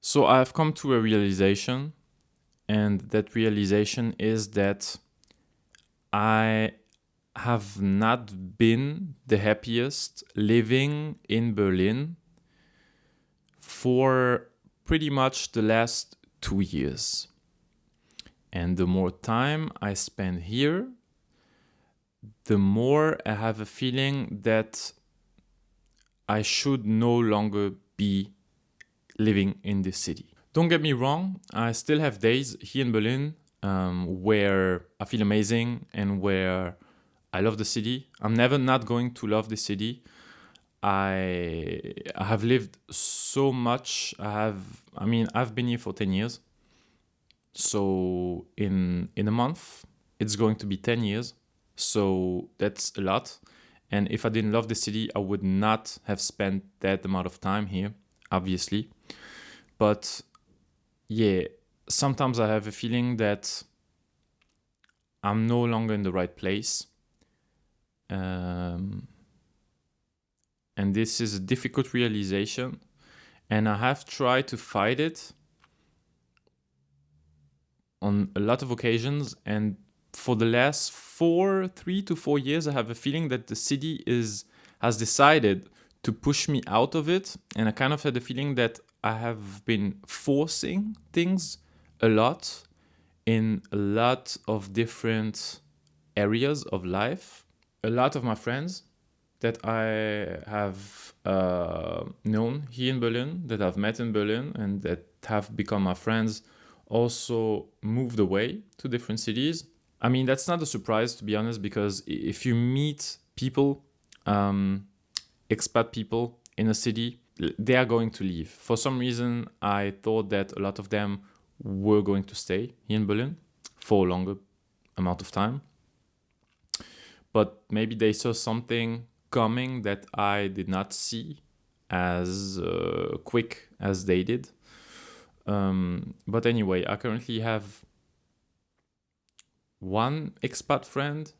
So I've come to a realization, and that realization is that I have not been the happiest living in Berlin for pretty much the last 2 years. And the more time I spend here, the more I have a feeling that I should no longer be living in this city. Don't get me wrong, I still have days here in Berlin where I feel amazing and where I love the city. I'm never not going to love the city. I have lived so much. I've been here for 10 years. So in a month, it's going to be 10 years. So that's a lot. And if I didn't love the city, I would not have spent that amount of time here, obviously. But yeah, sometimes I have a feeling that I'm no longer in the right place. And this is a difficult realization. And I have tried to fight it on a lot of occasions. And for the last 3 to 4 years, I have a feeling that the city has decided to push me out of it. And I kind of had the feeling that I have been forcing things a lot in a lot of different areas of life. A lot of my friends that I have known here in Berlin, that I've met in Berlin, and that have become my friends, also moved away to different cities. I mean, that's not a surprise, to be honest, because if you meet people, expat people in a city, they are going to leave. For some reason, I thought that a lot of them were going to stay here in Berlin for a longer amount of time. But maybe they saw something coming that I did not see as quick as they did. But anyway, I currently have one expat friend,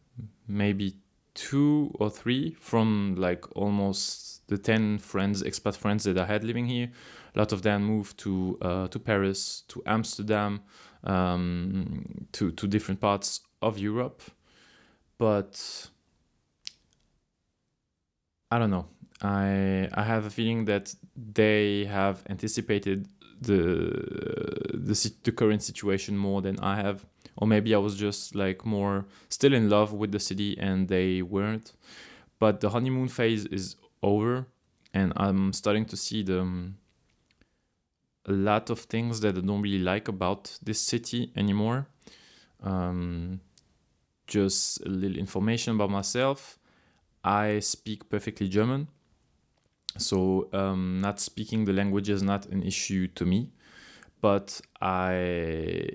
maybe 2 or 3 from like almost the 10 expat friends that I had living here. A lot of them moved to Paris, to Amsterdam, to different parts of Europe. But I don't know. I have a feeling that they have anticipated the current situation more than I have, or maybe I was just like more still in love with the city and they weren't. But the honeymoon phase is over, and I'm starting to see a lot of things that I don't really like about this city anymore. Just a little information about myself. I speak perfectly German. So not speaking the language is not an issue to me. But I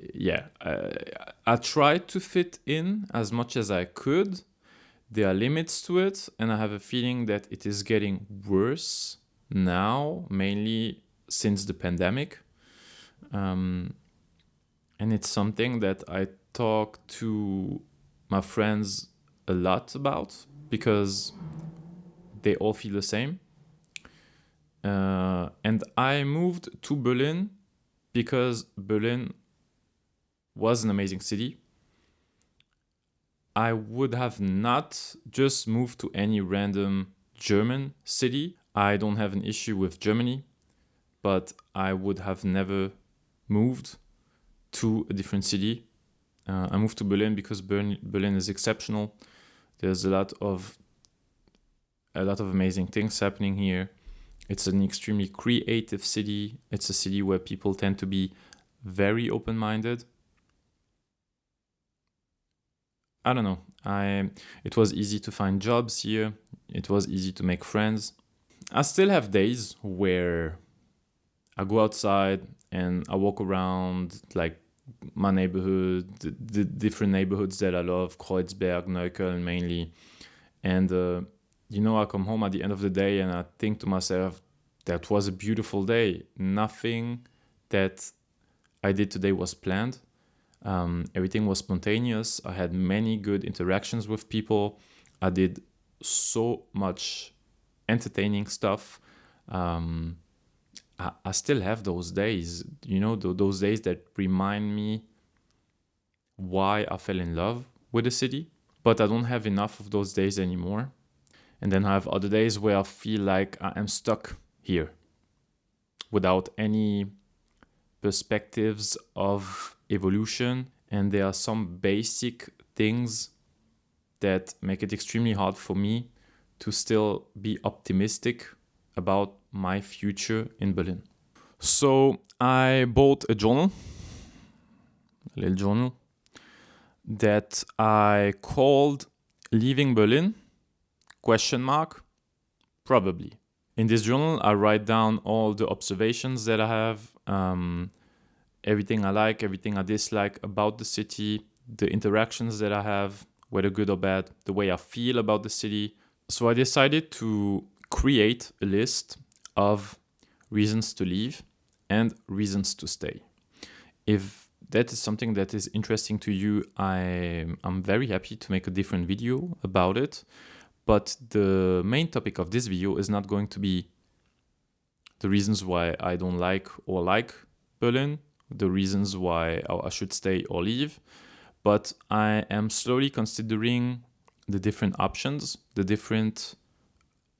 tried to fit in as much as I could. There are limits to it, and I have a feeling that it is getting worse now, mainly since the pandemic. And it's something that I talk to my friends a lot about because they all feel the same. And I moved to Berlin because Berlin was an amazing city. I would have not just moved to any random German city. I don't have an issue with Germany, but I would have never moved to a different city. I moved to Berlin because Berlin is exceptional. There's a lot of amazing things happening here. It's an extremely creative city. It's a city where people tend to be very open-minded. I don't know. It was easy to find jobs here. It was easy to make friends. I still have days where I go outside and I walk around like my neighborhood, the different neighborhoods that I love, Kreuzberg, Neukölln mainly. And, I come home at the end of the day and I think to myself, that was a beautiful day. Nothing that I did today was planned. Everything was spontaneous. I had many good interactions with people. I did so much entertaining stuff. I still have those days, you know, those days that remind me why I fell in love with the city. But I don't have enough of those days anymore. And then I have other days where I feel like I am stuck here without any perspectives of evolution. And there are some basic things that make it extremely hard for me to still be optimistic about my future in Berlin. So I bought a journal, a little journal, that I called Leaving Berlin, ? Probably. In this journal, I write down all the observations that I have, everything I like, everything I dislike about the city, the interactions that I have, whether good or bad, the way I feel about the city. So I decided to create a list of reasons to leave and reasons to stay. If that is something that is interesting to you, I'm very happy to make a different video about it. But the main topic of this video is not going to be the reasons why I don't like or like Berlin, the reasons why I should stay or leave, but I am slowly considering the different options, the different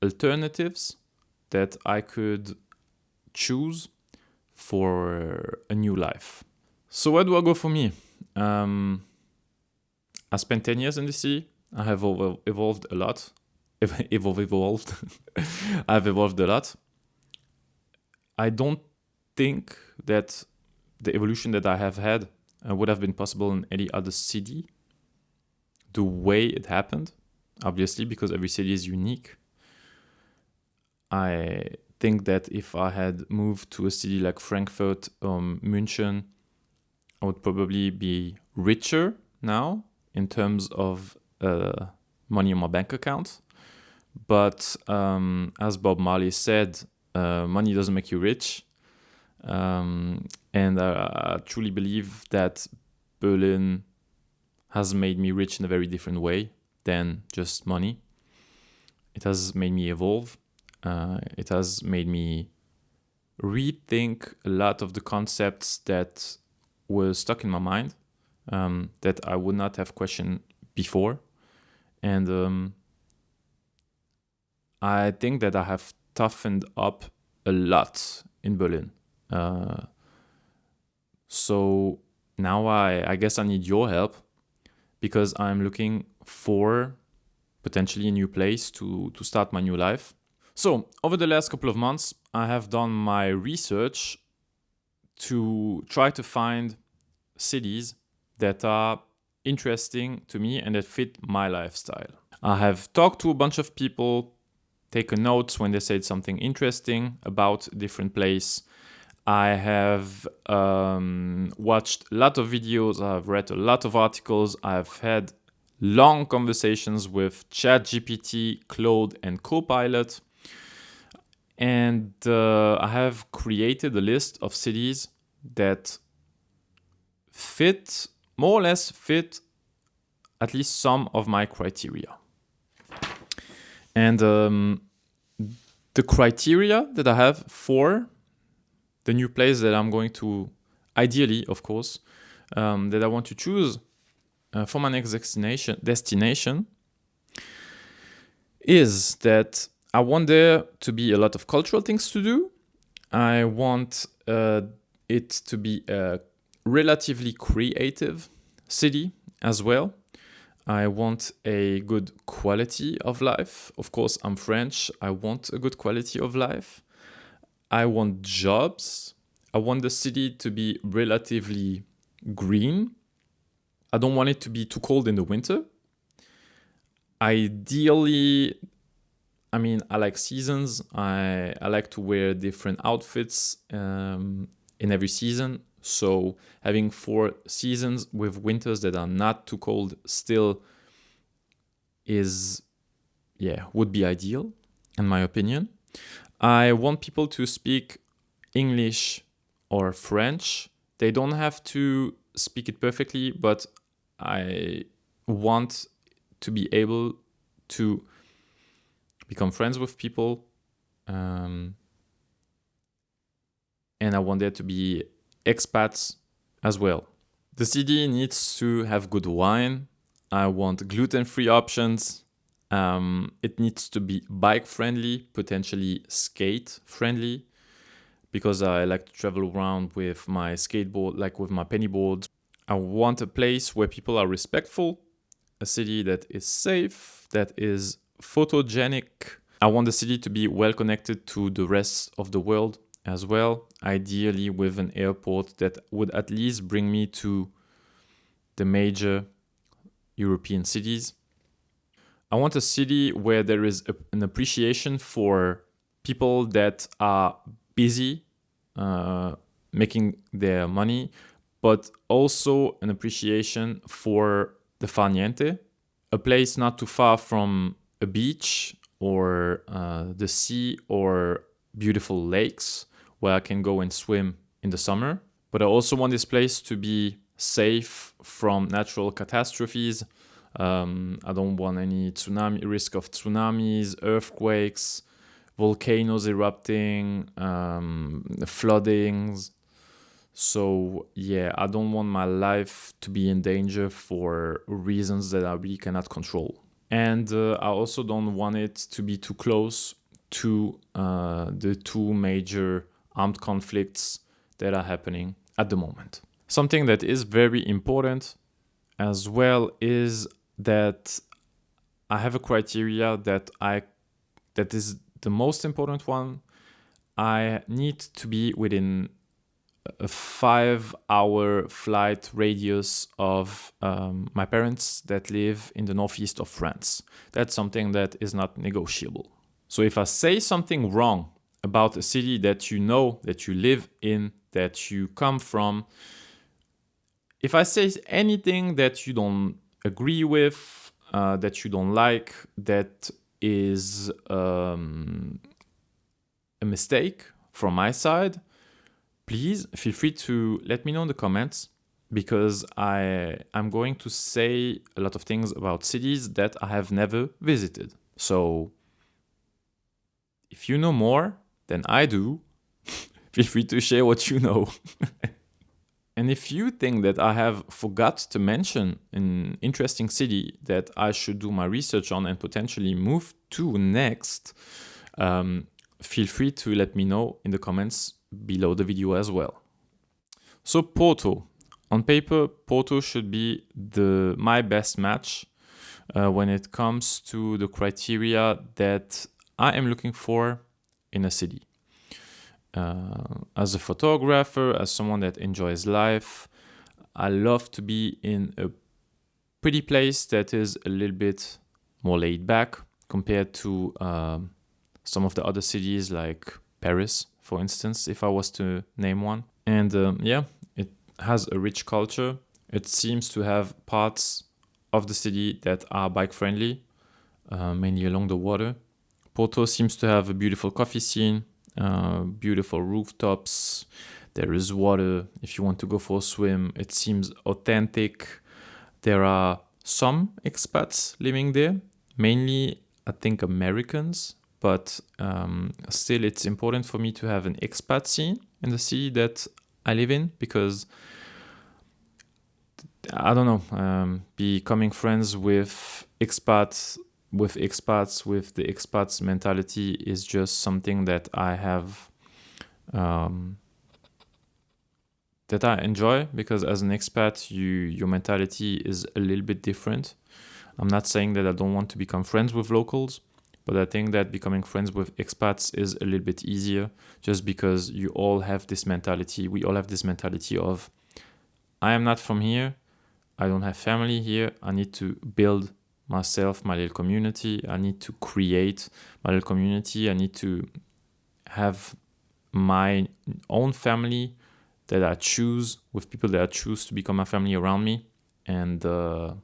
alternatives that I could choose for a new life. So where do I go for me? I spent 10 years in the city. I have evolved a lot. Evolved. I've evolved a lot. I don't think that the evolution that I have had would have been possible in any other city the way it happened, obviously, because every city is unique. I think that if I had moved to a city like Frankfurt or München, I would probably be richer now in terms of money in my bank account. But as Bob Marley said, money doesn't make you rich. And I truly believe that Berlin has made me rich in a very different way than just money. It has made me evolve. It has made me rethink a lot of the concepts that were stuck in my mind, that I would not have questioned before. And I think that I have toughened up a lot in Berlin. So now I guess I need your help, because I'm looking for potentially a new place to start my new life. So over the last couple of months, I have done my research to try to find cities that are interesting to me and that fit my lifestyle. I have talked to a bunch of people, taken notes when they said something interesting about a different place. I have watched a lot of videos, I've read a lot of articles, I've had long conversations with ChatGPT, Claude, and Copilot. And I have created a list of cities that more or less fit at least some of my criteria. And the criteria that I have for the new place that I'm going to, ideally, of course, that I want to choose for my next destination is that I want there to be a lot of cultural things to do. I want it to be a relatively creative city as well. I want a good quality of life. Of course, I'm French. I want a good quality of life. I want jobs. I want the city to be relatively green. I don't want it to be too cold in the winter. Ideally, I like seasons. I like to wear different outfits in every season. So having 4 seasons with winters that are not too cold still would be ideal, in my opinion. I want people to speak English or French. They don't have to speak it perfectly, but I want to be able to become friends with people, and I want there to be expats as well. The city needs to have good wine. I want gluten-free options. It needs to be bike-friendly, potentially skate-friendly, because I like to travel around with my skateboard, like with my pennyboards. I want a place where people are respectful, a city that is safe, that is photogenic. I want the city to be well connected to the rest of the world as well, ideally with an airport that would at least bring me to the major European cities. I want a city where there is an appreciation for people that are busy making their money, but also an appreciation for the far niente, a place not too far from a beach or the sea or beautiful lakes where I can go and swim in the summer. But I also want this place to be safe from natural catastrophes. I don't want any risk of tsunamis, earthquakes, volcanoes erupting, floodings. So yeah, I don't want my life to be in danger for reasons that I really cannot control. And I also don't want it to be too close to the two major armed conflicts that are happening at the moment. Something that is very important as well is that I have a criteria that is the most important one. I need to be within a 5-hour flight radius of my parents that live in the northeast of France. That's something that is not negotiable. So if I say something wrong about a city that you know, that you live in, that you come from, if I say anything that you don't agree with, that you don't like, that is a mistake from my side, please feel free to let me know in the comments, because I'm going to say a lot of things about cities that I have never visited. So if you know more than I do, feel free to share what you know. And if you think that I have forgot to mention an interesting city that I should do my research on and potentially move to next, feel free to let me know in the comments below the video as well. So Porto. On paper, Porto should be my best match when it comes to the criteria that I am looking for in a city. As a photographer, as someone that enjoys life, I love to be in a pretty place that is a little bit more laid back compared to some of the other cities like Paris, for instance, if I was to name one. And it has a rich culture. It seems to have parts of the city that are bike friendly, mainly along the water. Porto seems to have a beautiful coffee scene, beautiful rooftops. There is water if you want to go for a swim. It seems authentic. There are some expats living there, mainly I think Americans, but still it's important for me to have an expat scene in the city that I live in, because I don't know, becoming friends with expats, with the expats mentality is just something that I have, that I enjoy, because as an expat, your mentality is a little bit different. I'm not saying that I don't want to become friends with locals, but I think that becoming friends with expats is a little bit easier, just because you all have this mentality. We all have this mentality of, I am not from here. I don't have family here. I need to build myself, my little community. I need to create my little community. I need to have my own family that I choose, with people that I choose to become my family around me. And we're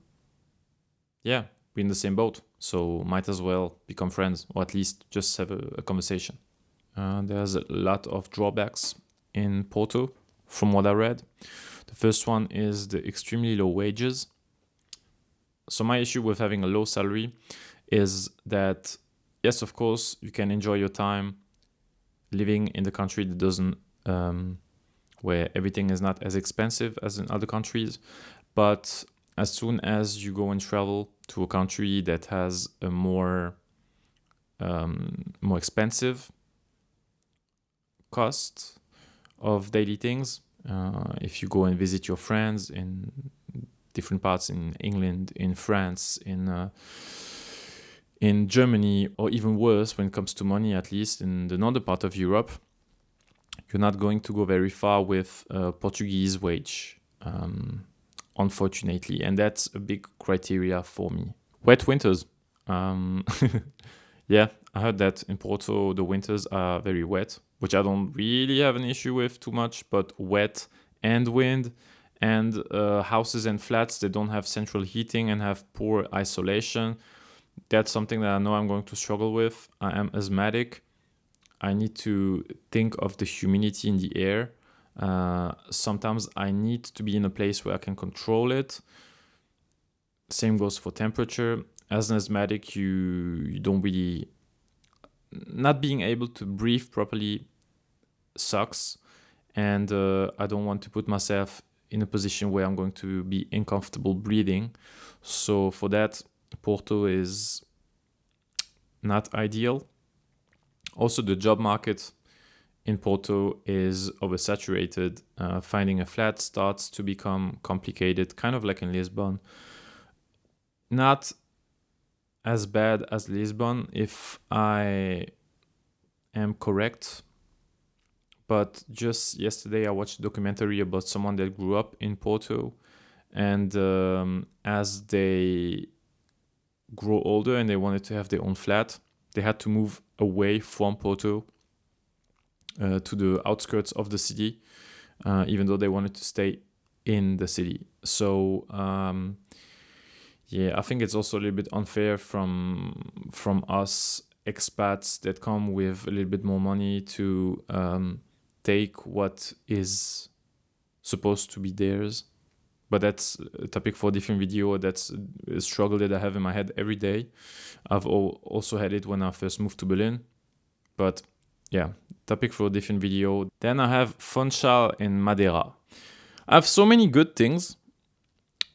in the same boat. So might as well become friends, or at least just have a conversation. There's a lot of drawbacks in Porto, from what I read. The first one is the extremely low wages. So my issue with having a low salary is that, yes, of course, you can enjoy your time living in the country that doesn't where everything is not as expensive as in other countries. But as soon as you go and travel to a country that has a more expensive cost of daily things, if you go and visit your friends in different parts in England, in France, in Germany, or even worse when it comes to money, at least in the northern part of Europe, you're not going to go very far with Portuguese wage, unfortunately. And that's a big criteria for me. Wet winters. Yeah, I heard that in Porto, the winters are very wet, which I don't really have an issue with too much, but wet and wind and houses and flats that don't have central heating and have poor isolation. That's something that I know I'm going to struggle with. I am asthmatic. I need to think of the humidity in the air. Sometimes I need to be in a place where I can control it. Same goes for temperature. As an asthmatic, you don't really... Not being able to breathe properly sucks. And I don't want to put myself in a position where I'm going to be uncomfortable breathing. So for that, Porto is not ideal. Also, the job market in Porto is oversaturated. Finding a flat starts to become complicated, kind of like in Lisbon. Not as bad as Lisbon, if I am correct. But just yesterday, I watched a documentary about someone that grew up in Porto. And as they grow older and they wanted to have their own flat, they had to move away from Porto to the outskirts of the city, even though they wanted to stay in the city. So yeah, I think it's also a little bit unfair from us expats that come with a little bit more money to take what is supposed to be theirs. But that's a topic for a different video. That's a struggle that I have in my head every day. I've also had it when I first moved to Berlin. But yeah, topic for a different video. Then I have Funchal in Madeira. I have so many good things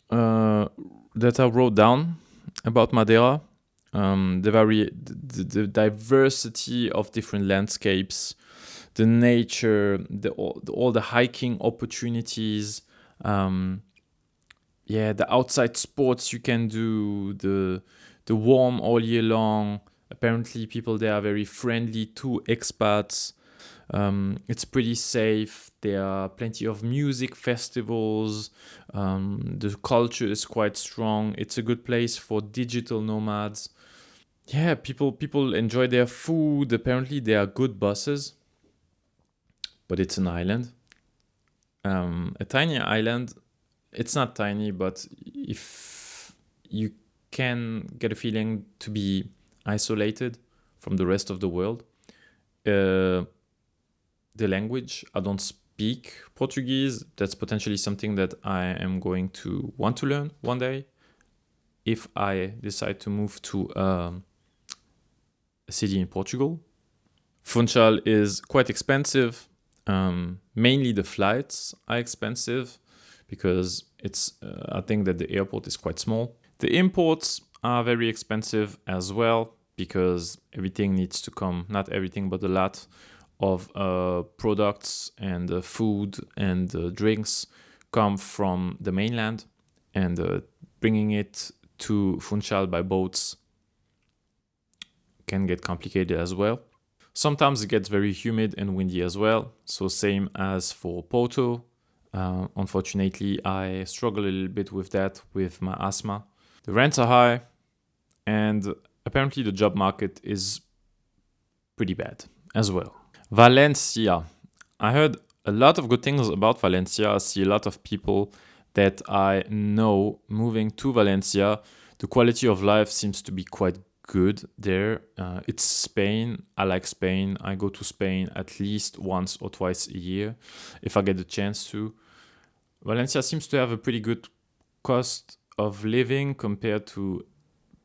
that I wrote down about Madeira. The diversity of different landscapes, the nature, all the hiking opportunities, the outside sports you can do, the warm all year long. Apparently, people there are very friendly to expats. It's pretty safe. There are plenty of music festivals. The culture is quite strong. It's a good place for digital nomads. Yeah, people enjoy their food. Apparently, there are good buses. But it's an island. A tiny island. It's not tiny, but if you can get a feeling to be isolated from the rest of the world. The language, I don't speak Portuguese. That's potentially something that I am going to want to learn one day if I decide to move to a city in Portugal. Funchal is quite expensive. Mainly the flights are expensive because I think that the airport is quite small. The imports are very expensive as well because everything needs to come, not everything, but a lot of products and food and drinks come from the mainland, and bringing it to Funchal by boats can get complicated as well. Sometimes it gets very humid and windy as well, so same as for Porto. Unfortunately, I struggle a little bit with that with my asthma. The rents are high, and apparently the job market is pretty bad as well. Valencia. I heard a lot of good things about Valencia. I see a lot of people that I know moving to Valencia. The quality of life seems to be quite good there. It's Spain. I like Spain. I go to Spain at least once or twice a year if I get the chance to. Valencia seems to have a pretty good cost of living compared to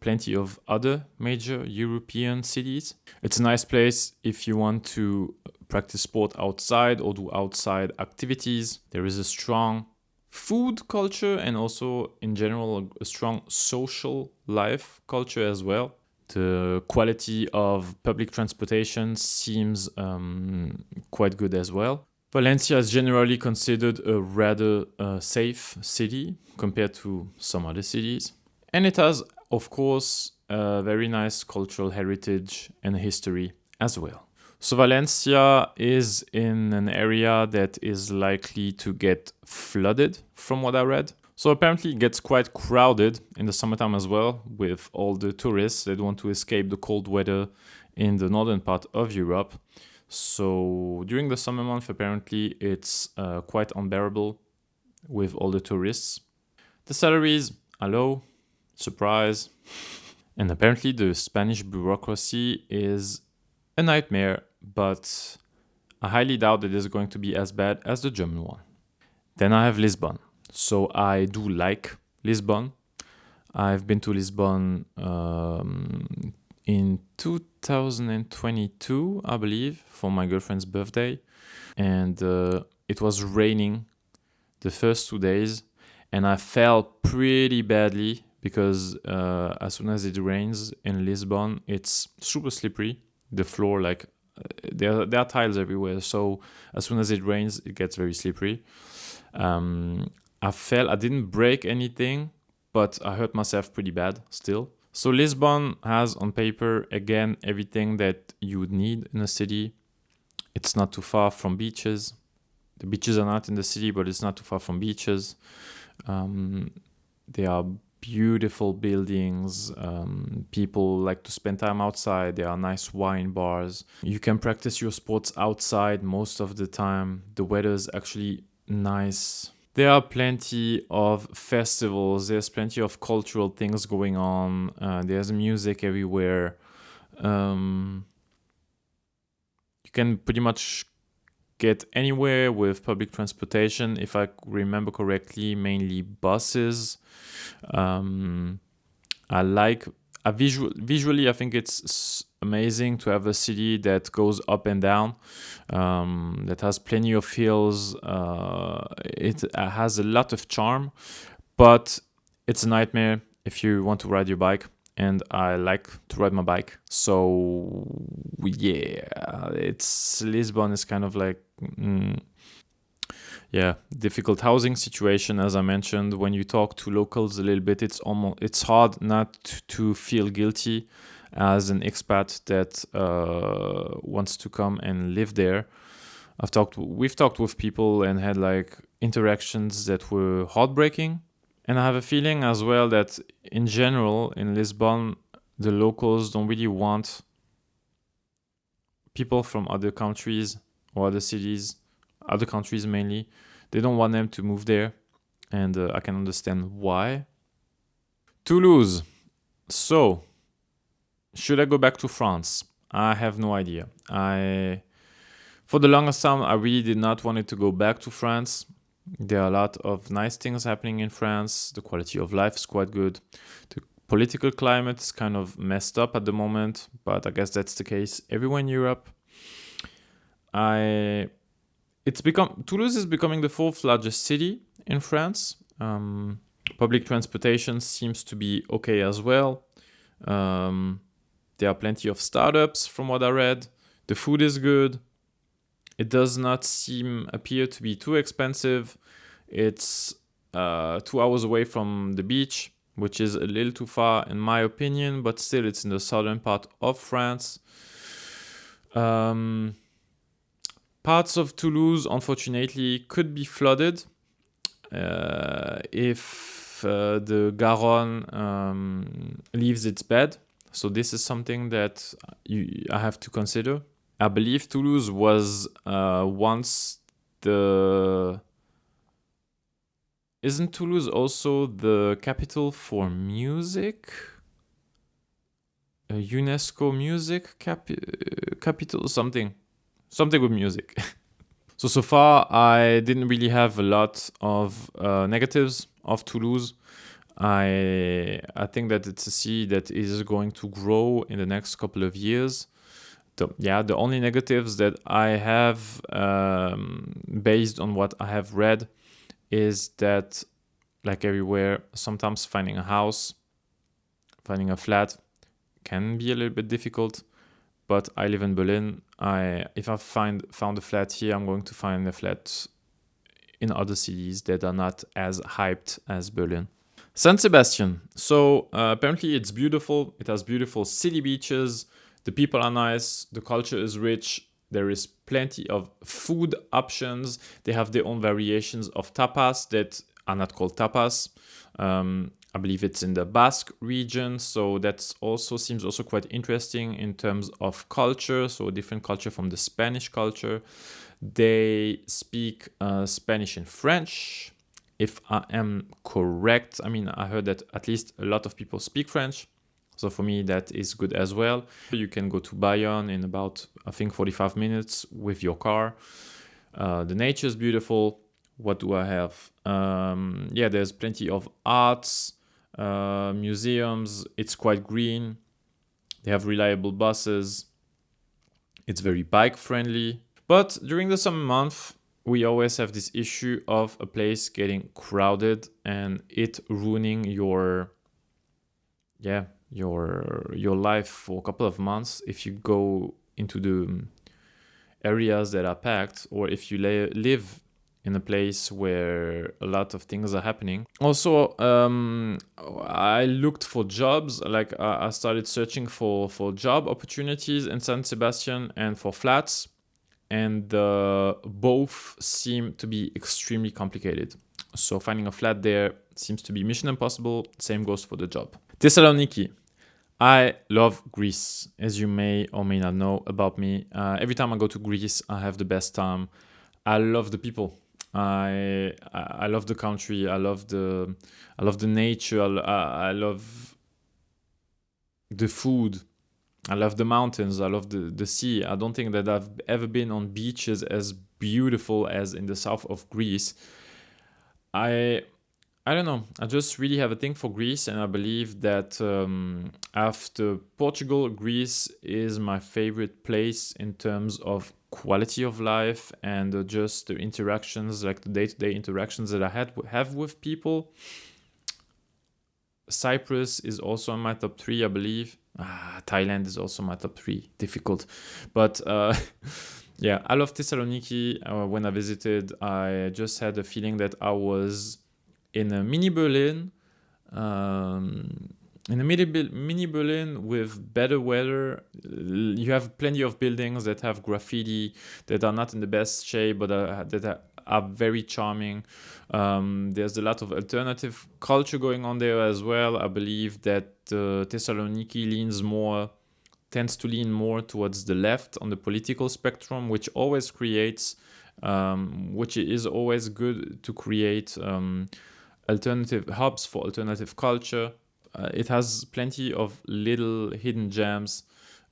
plenty of other major European cities. It's a nice place if you want to practice sport outside or do outside activities. There is a strong food culture and also in general a strong social life culture as well. The quality of public transportation seems quite good as well. Valencia is generally considered a rather safe city compared to some other cities. And it has, of course, a very nice cultural heritage and history as well. So Valencia is in an area that is likely to get flooded, from what I read. So apparently it gets quite crowded in the summertime as well, with all the tourists that want to escape the cold weather in the northern part of Europe. So during the summer month, apparently it's quite unbearable with all the tourists. The salaries are low, surprise. And apparently the Spanish bureaucracy is a nightmare, but I highly doubt that it's going to be as bad as the German one. Then I have Lisbon. So I do like Lisbon. I've been to Lisbon in 2022, I believe, for my girlfriend's birthday. And it was raining the first 2 days. And I fell pretty badly because as soon as it rains in Lisbon, it's super slippery. The floor, like, there are tiles everywhere. So as soon as it rains, it gets very slippery. I fell. I didn't break anything, but I hurt myself pretty bad still. So Lisbon has on paper, again, everything that you would need in a city. It's not too far from beaches. The beaches are not in the city, but it's not too far from beaches. There are beautiful buildings. People like to spend time outside. There are nice wine bars. You can practice your sports outside most of the time. The weather is actually nice. There are plenty of festivals. There's plenty of cultural things going on. There's music everywhere. You can pretty much get anywhere with public transportation. If I remember correctly, mainly buses. Visually, I think it's amazing to have a city that goes up and down, that has plenty of hills. It has a lot of charm, but it's a nightmare if you want to ride your bike. And I like to ride my bike. So yeah, Lisbon is kind of like, difficult housing situation, as I mentioned. When you talk to locals a little bit, it's hard not to feel guilty as an expat that wants to come and live there. We've talked with people and had like interactions that were heartbreaking. And I have a feeling as well that in general in Lisbon, the locals don't really want people from other countries or other cities, other countries mainly. They don't want them to move there, and I can understand why. Toulouse. So, should I go back to France? I have no idea. For the longest time, I really did not want to go back to France. There are a lot of nice things happening in France. The quality of life is quite good. The political climate is kind of messed up at the moment, but I guess that's the case everywhere in Europe. Toulouse is becoming the fourth largest city in France. Public transportation seems to be okay as well. There are plenty of startups from what I read. The food is good. It does not appear to be too expensive. It's 2 hours away from the beach, which is a little too far in my opinion, but still it's in the southern part of France. Parts of Toulouse, unfortunately, could be flooded if the Garonne leaves its bed. So this is something that I have to consider. I believe Toulouse was once the... Isn't Toulouse also the capital for music? A UNESCO music capital? Something with music. So far, I didn't really have a lot of negatives of Toulouse. I think that it's a city that is going to grow in the next couple of years. The only negatives that I have, based on what I have read, is that, like everywhere, sometimes finding a house, finding a flat can be a little bit difficult. But I live in Berlin. If I found a flat here, I'm going to find a flat in other cities that are not as hyped as Berlin. San Sebastian. So apparently it's beautiful. It has beautiful city beaches. The people are nice. The culture is rich. There is plenty of food options. They have their own variations of tapas that are not called tapas. I believe it's in the Basque region, so that also seems also quite interesting in terms of culture. So a different culture from the Spanish culture. They speak Spanish and French, if I am correct. I mean, I heard that at least a lot of people speak French, so for me that is good as well. You can go to Bayonne in about, I think, 45 minutes with your car. The nature is beautiful. What do I have? There's plenty of arts, museums. It's quite green. They have reliable buses. It's very bike friendly. But during the summer month, we always have this issue of a place getting crowded and it ruining your life for a couple of months if you go into the areas that are packed, or if you live in a place where a lot of things are happening. Also, I looked for jobs. Like I started searching for job opportunities in San Sebastian and for flats, and both seem to be extremely complicated. So finding a flat there seems to be mission impossible. Same goes for the job. Thessaloniki. I love Greece, as you may or may not know about me. Every time I go to Greece, I have the best time. I love the people. I love the country. I love the nature. I love the food. I love the mountains. I love the sea. I don't think that I've ever been on beaches as beautiful as in the south of Greece. I don't know. I just really have a thing for Greece, and I believe that after Portugal, Greece is my favorite place in terms of quality of life and just the interactions, like the day-to-day interactions that I have with people. Cyprus is also in my top 3, I believe. Thailand is also my top 3. Difficult. But yeah, I love Thessaloniki. When I visited, I just had a feeling that I was in a mini Berlin, mini Berlin with better weather. You have plenty of buildings that have graffiti that are not in the best shape, but that are very charming. There's a lot of alternative culture going on there as well. I believe that Thessaloniki tends to lean more towards the left on the political spectrum, which always creates, which is always good to create alternative hubs for alternative culture. It has plenty of little hidden gems,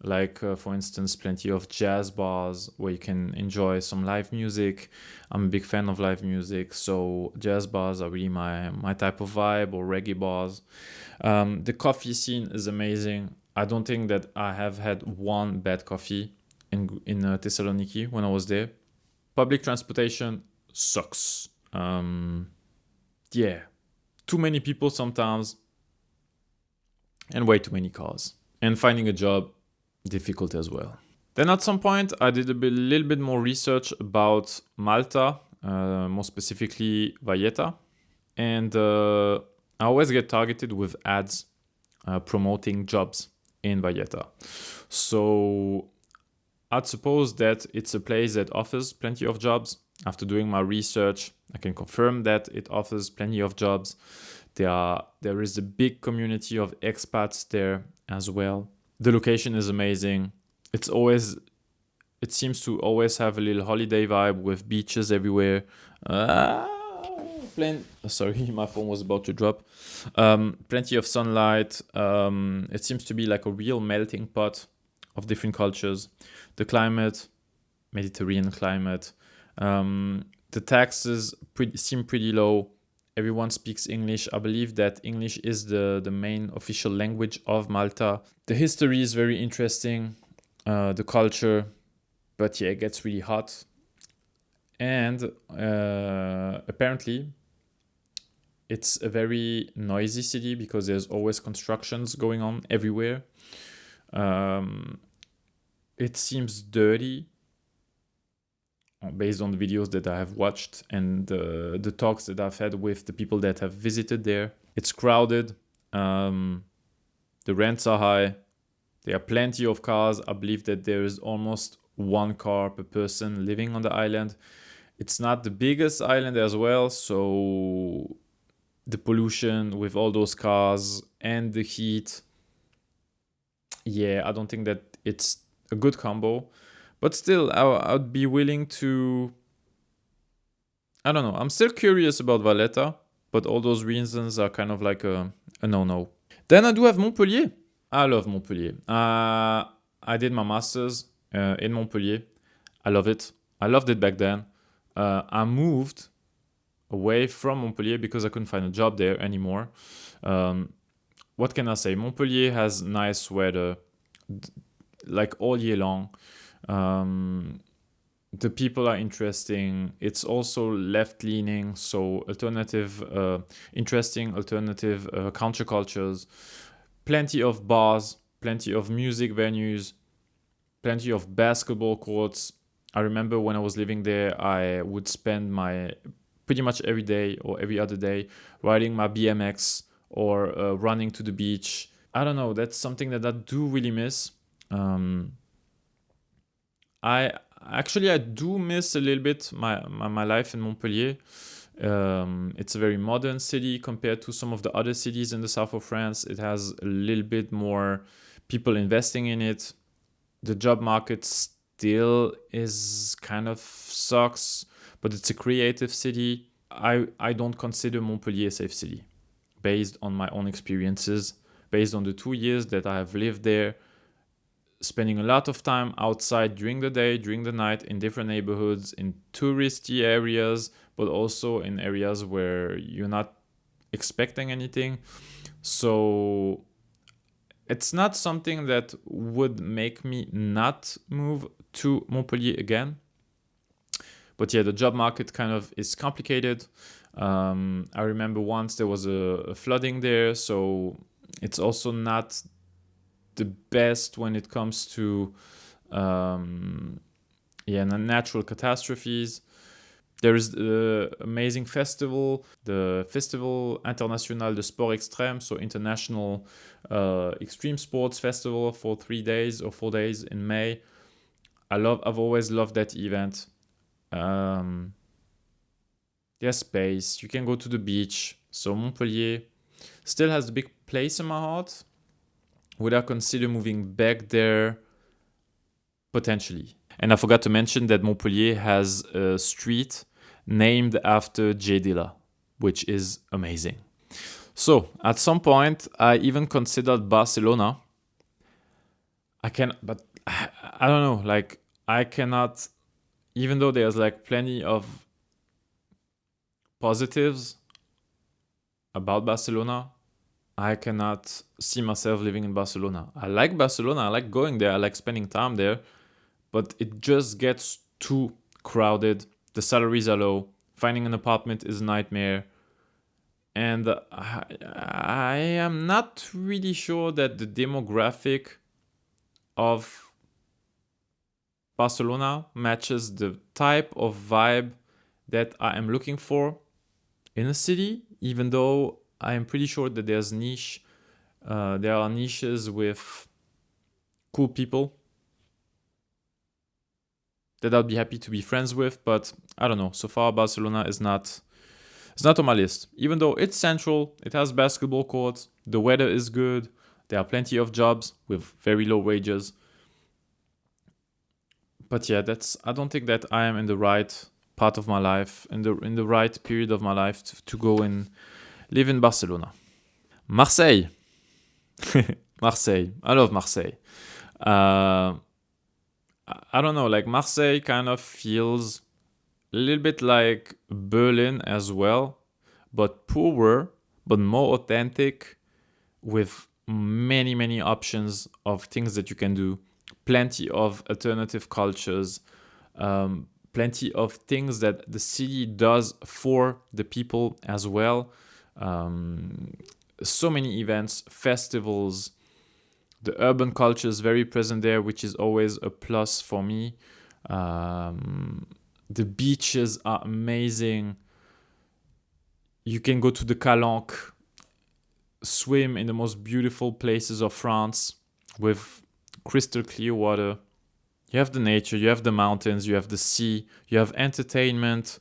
like for instance, plenty of jazz bars where you can enjoy some live music. I'm a big fan of live music, so jazz bars are really my type of vibe, or reggae bars. The coffee scene is amazing. I don't think that I have had one bad coffee in Thessaloniki when I was there. Public transportation sucks. Too many people sometimes, and way too many cars. And finding a job, difficult as well. Then at some point, I did a little bit more research about Malta, more specifically Valletta. And I always get targeted with ads promoting jobs in Valletta. So I'd suppose that it's a place that offers plenty of jobs. After doing my research, I can confirm that it offers plenty of jobs. There is a big community of expats there as well. The location is amazing. It seems to always have a little holiday vibe with beaches everywhere. Sorry, my phone was about to drop. Plenty of sunlight. It seems to be like a real melting pot of different cultures. The climate, Mediterranean climate. The taxes seem pretty low. Everyone speaks English. I believe that English is the main official language of Malta. The history is very interesting. the culture, but yeah, it gets really hot. And apparently, it's a very noisy city because there's always constructions going on everywhere. Um, it seems dirty based on the videos that I have watched and the talks that I've had with the people that have visited there. It's crowded. The rents are high. There are plenty of cars. I believe that there is almost one car per person living on the island. It's not the biggest island as well, so the pollution with all those cars and the heat, yeah, I don't think that it's a good combo. But still, I'd be willing to. I don't know. I'm still curious about Valletta, but all those reasons are kind of like a no-no. Then I do have Montpellier. I love Montpellier. I did my master's in Montpellier. I love it. I loved it back then. I moved away from Montpellier because I couldn't find a job there anymore. What can I say? Montpellier has nice weather, like all year long. The people are interesting. It's also left leaning, so interesting alternative countercultures. Plenty of bars, plenty of music venues, plenty of basketball courts. I remember when I was living there, I would spend my pretty much every day or every other day riding my BMX or running to the beach. I don't know. That's something that I do really miss. I I do miss a little bit my life in Montpellier. It's a very modern city compared to some of the other cities in the south of France. It has a little bit more people investing in it. The job market still is kind of sucks, but it's a creative city. I don't consider Montpellier a safe city based on my own experiences, based on the 2 years that I have lived there, spending a lot of time outside during the day, during the night, in different neighborhoods, in touristy areas, but also in areas where you're not expecting anything. So it's not something that would make me not move to Montpellier again. But yeah, the job market kind of is complicated. I remember once there was a flooding there, so it's also not the best when it comes to natural catastrophes. There is the amazing festival, the Festival International de Sport Extrême, so international extreme sports festival for 3 days or 4 days in May. I've always loved that event. There's space. You can go to the beach. So Montpellier still has a big place in my heart. Would I consider moving back there? Potentially. And I forgot to mention that Montpellier has a street named after J Dilla, which is amazing. So at some point, I even considered Barcelona. But I don't know. Like I cannot, even though there's like plenty of positives about Barcelona, I cannot see myself living in Barcelona. I like Barcelona. I like going there. I like spending time there. But it just gets too crowded. The salaries are low. Finding an apartment is a nightmare. And I am not really sure that the demographic of Barcelona matches the type of vibe that I am looking for in a city, even though I am pretty sure that there are niches with cool people that I'd be happy to be friends with, but I don't know. So far, Barcelona is not on my list. Even though it's central, it has basketball courts, the weather is good, there are plenty of jobs with very low wages. But yeah, I don't think that I am in the right part of my life, in the right period of my life to go and live in Barcelona. Marseille. Marseille. I love Marseille. I don't know, like Marseille kind of feels a little bit like Berlin as well, but poorer, but more authentic, with many, many options of things that you can do. plenty of alternative cultures, plenty of things that the city does for the people as well. So many events, festivals. The urban culture is very present there, which is always a plus for me. The beaches are amazing. You can go to the Calanque, swim in the most beautiful places of France with crystal clear water. You have the nature, you have the mountains, you have the sea, you have entertainment.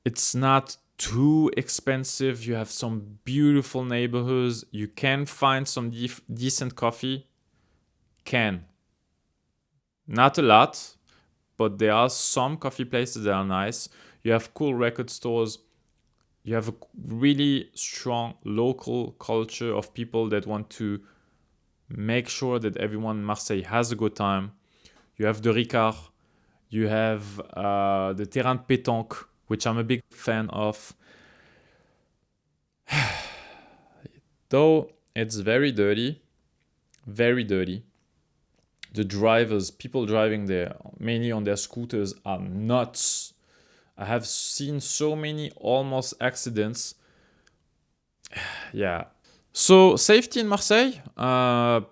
It's not too expensive. You have some beautiful neighborhoods. You can find some decent coffee. Not a lot, but there are some coffee places that are nice. You have cool record stores. You have a really strong local culture of people that want to make sure that everyone in Marseille has a good time. You have the Ricard. You have the terrain de pétanque, which I'm a big fan of. Though it's very dirty. The drivers, people driving there, mainly on their scooters, are nuts. I have seen so many almost accidents. Yeah. So safety in Marseille, I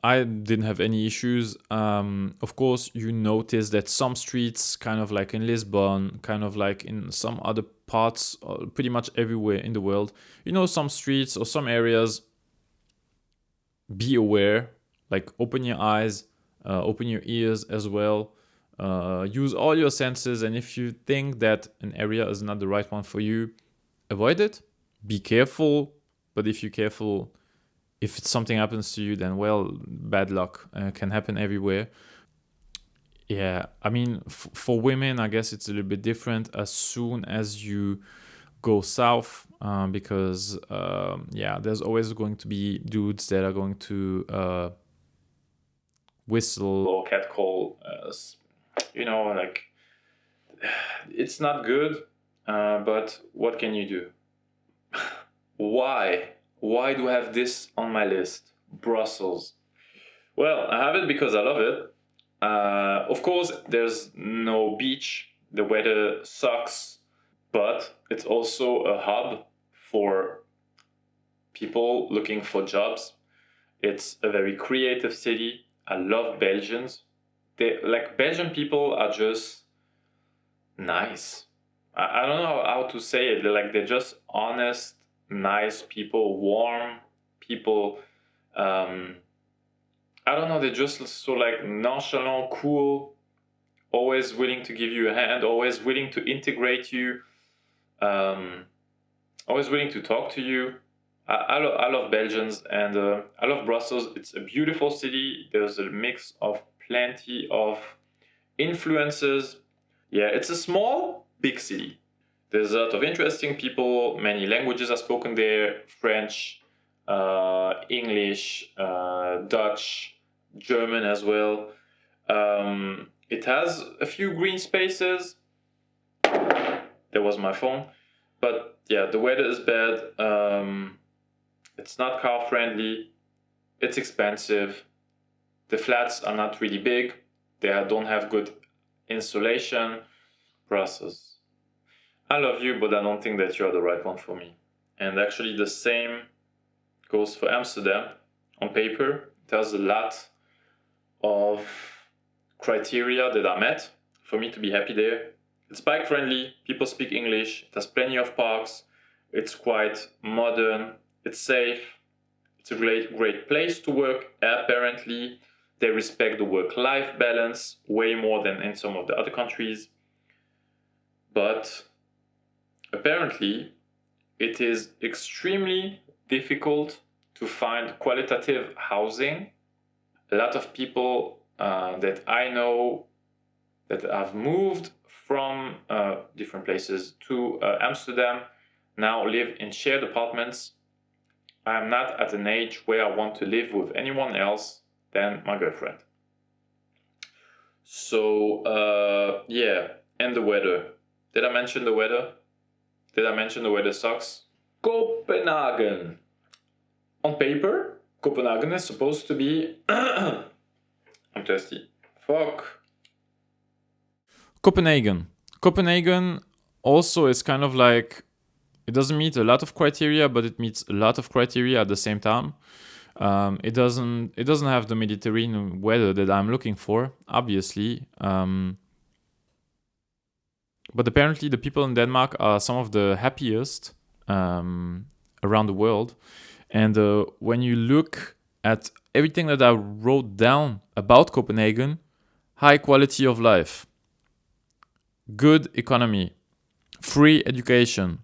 didn't have any issues. Of course, you notice that some streets, kind of like in Lisbon, kind of like in some other parts, pretty much everywhere in the world, some streets or some areas, be aware, like open your eyes, open your ears as well. Use all your senses, and if you think that an area is not the right one for you, avoid it. Be careful, but if you're careful, if something happens to you, then well, bad luck. Can happen everywhere. Yeah, I mean, for women, I guess it's a little bit different as soon as you go south, because there's always going to be dudes that are going to whistle or catcall. Like, it's not good, but what can you do? Why do I have this on my list? Brussels. Well, I have it because I love it. Of course, there's no beach. The weather sucks, but it's also a hub for people looking for jobs. It's a very creative city. I love Belgians. Belgian people are just nice. I don't know how to say it. They're just honest, nice people, warm people. I don't know, they're just so nonchalant, cool, always willing to give you a hand, always willing to integrate you, always willing to talk to you. I love Belgians, and I love Brussels. It's a beautiful city. There's a mix of plenty of influences. Yeah, it's a small, big city. There's a lot of interesting people. Many languages are spoken there. French, English, Dutch, German as well. It has a few green spaces. There was my phone. But yeah, the weather is bad. It's not car friendly. It's expensive. The flats are not really big. They don't have good insulation. Brussels. I love you, but I don't think that you're the right one for me. And actually the same goes for Amsterdam. On paper, it has a lot of criteria that are met for me to be happy there. It's bike friendly, people speak English, it has plenty of parks, it's quite modern, it's safe, it's a great place to work. Apparently, they respect the work-life balance way more than in some of the other countries. But apparently, it is extremely difficult to find qualitative housing. A lot of people that I know that have moved from different places to Amsterdam now live in shared apartments. I'm not at an age where I want to live with anyone else than my girlfriend. So, and the weather. Did I mention the weather? Did I mention the weather sucks? Copenhagen. On paper, Copenhagen is supposed to be I'm thirsty. Fuck. Copenhagen. Copenhagen also is kind of like, it doesn't meet a lot of criteria, but it meets a lot of criteria at the same time. It doesn't have the Mediterranean weather that I'm looking for, obviously. But apparently the people in Denmark are some of the happiest around the world. And when you look at everything that I wrote down about Copenhagen, high quality of life, good economy, free education,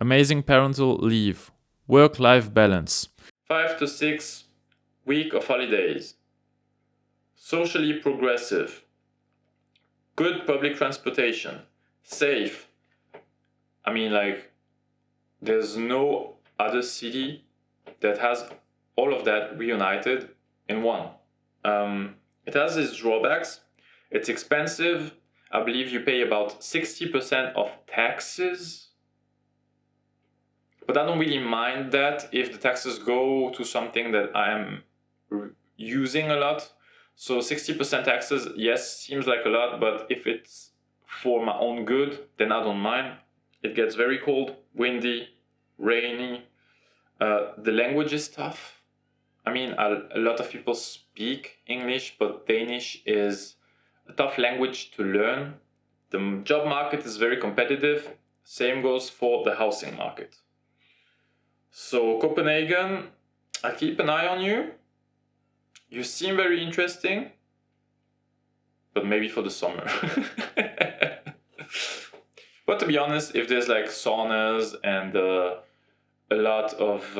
amazing parental leave, work-life balance, 5 to 6 week of holidays, socially progressive, good public transportation, safe. I mean, like, there's no other city that has all of that reunited in one. It has its drawbacks. It's expensive. I believe you pay about 60% of taxes. But I don't really mind that if the taxes go to something that I am using a lot. So 60% taxes, yes, seems like a lot, but if it's for my own good, then I don't mind. It gets very cold, windy, rainy. The language is tough. I mean, a lot of people speak English, but Danish is a tough language to learn. The job market is very competitive. Same goes for the housing market. So Copenhagen, I keep an eye on you. You seem very interesting, but maybe for the summer. But to be honest, if there's like saunas and a lot of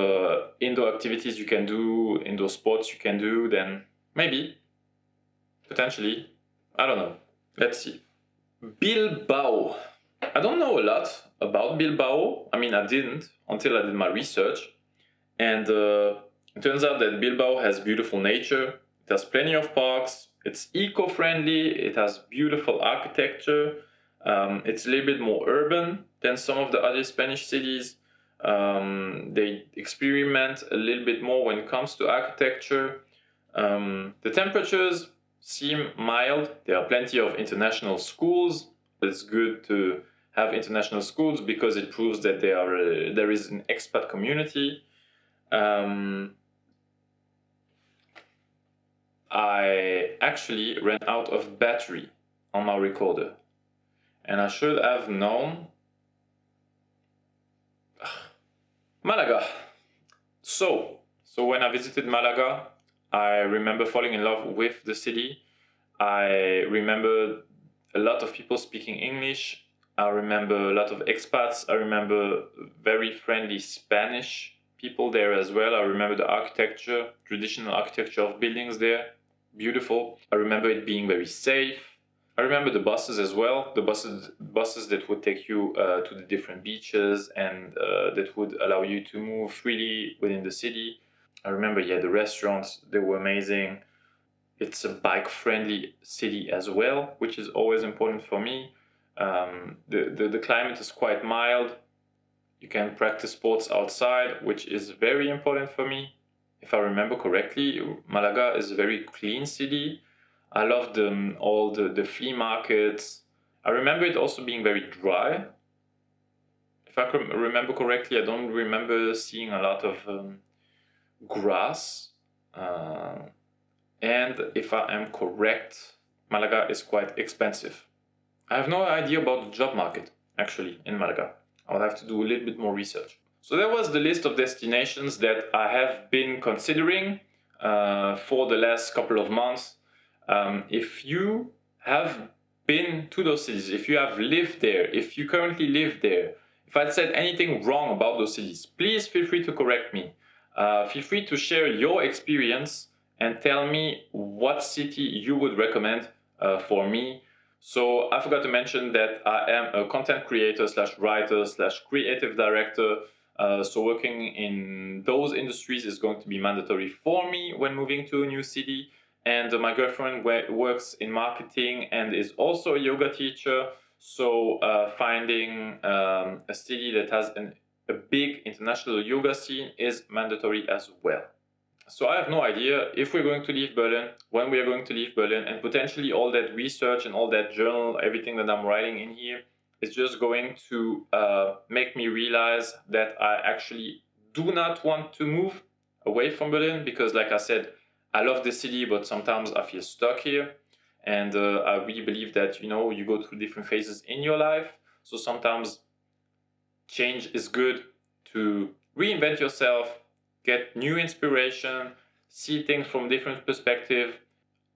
indoor activities you can do, indoor sports you can do, then maybe, potentially, I don't know. Let's see. Bilbao. I don't know a lot about Bilbao. I mean, I didn't until I did my research. And it turns out that Bilbao has beautiful nature. It has plenty of parks. It's eco-friendly. It has beautiful architecture. It's a little bit more urban than some of the other Spanish cities. They experiment a little bit more when it comes to architecture. The temperatures seem mild. There are plenty of international schools. It's good to have international schools because it proves that there is an expat community. I actually ran out of battery on my recorder, and I should have known. Malaga. So when I visited Malaga, I remember falling in love with the city. I remember a lot of people speaking English. I remember a lot of expats. I remember very friendly Spanish people there as well. I remember the architecture, traditional architecture of buildings there. Beautiful. I remember it being very safe. I remember the buses as well. The buses that would take you to the different beaches and that would allow you to move freely within the city. I remember, the restaurants, they were amazing. It's a bike-friendly city as well, which is always important for me. The climate is quite mild. You can practice sports outside, which is very important for me. If I remember correctly, Malaga is a very clean city. I love all the flea markets. I remember it also being very dry. If I can remember correctly, I don't remember seeing a lot of grass. And if I am correct, Malaga is quite expensive. I have no idea about the job market, actually, in Malaga. I'll have to do a little bit more research. So that was the list of destinations that I have been considering for the last couple of months. If you have been to those cities, if you have lived there, if you currently live there, if I said anything wrong about those cities, please feel free to correct me. Feel free to share your experience and tell me what city you would recommend for me. So I forgot to mention that I am a content creator / writer / creative director. So working in those industries is going to be mandatory for me when moving to a new city. And my girlfriend works in marketing and is also a yoga teacher. So finding a city that has a big international yoga scene is mandatory as well. So I have no idea if we're going to leave Berlin, when we are going to leave Berlin, and potentially all that research and all that journal, everything that I'm writing in here is just going to make me realize that I actually do not want to move away from Berlin, because like I said, I love the city, but sometimes I feel stuck here. And I really believe that, you know, you go through different phases in your life. So sometimes change is good to reinvent yourself, get new inspiration, see things from different perspective.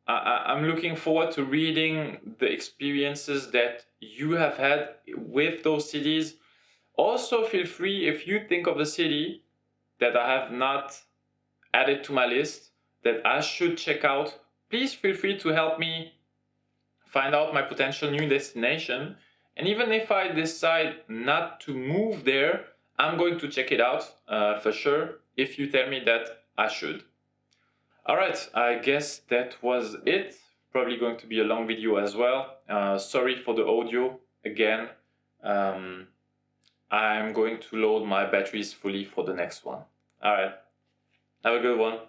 I'm looking forward to reading the experiences that you have had with those cities. Also, feel free, if you think of a city that I have not added to my list that I should check out, please feel free to help me find out my potential new destination. And even if I decide not to move there, I'm going to check it out for sure if you tell me that I should. Alright, I guess that was it. Probably going to be a long video as well. Sorry for the audio again. I'm going to load my batteries fully for the next one. Alright, have a good one.